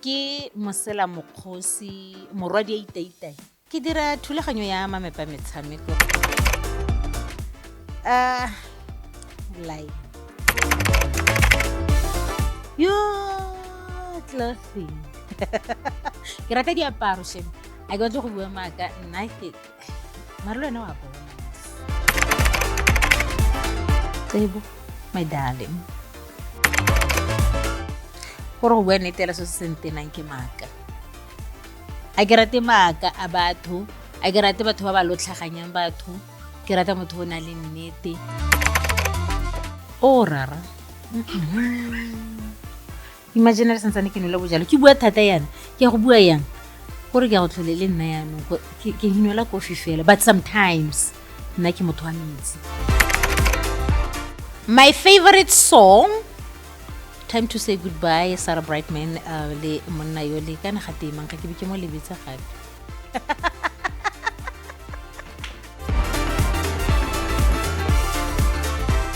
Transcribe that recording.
ke Mosela Mokgosi, morwadi ya itaitai. Ke dira thulaganyo ya mamepa metshameko. Line. Yo, clothing. Ke rata diaparo shame. I got to go bua maaka nna ke Marlo na wa bona. Tsebo, my darling. Gore go bua nnete so se sentenang ke maaka. A ke rate maaka a batho, a ke rate batho ba ba lotlhaganyang batho, ke rata motho o na le nnete. O rara. Imagine re santsane ke nwela bojalo. Ke bua thata yana. Ke go bua yang. Gore ke a go tlhole le nna yana. Ke nwela coffee fela, but sometimes nna ke motho wa metsi. My favorite song, Time to Say Goodbye, Sarah Brightman, le monna yo le kana ga temang ga ke be ke mo lebetsa gape.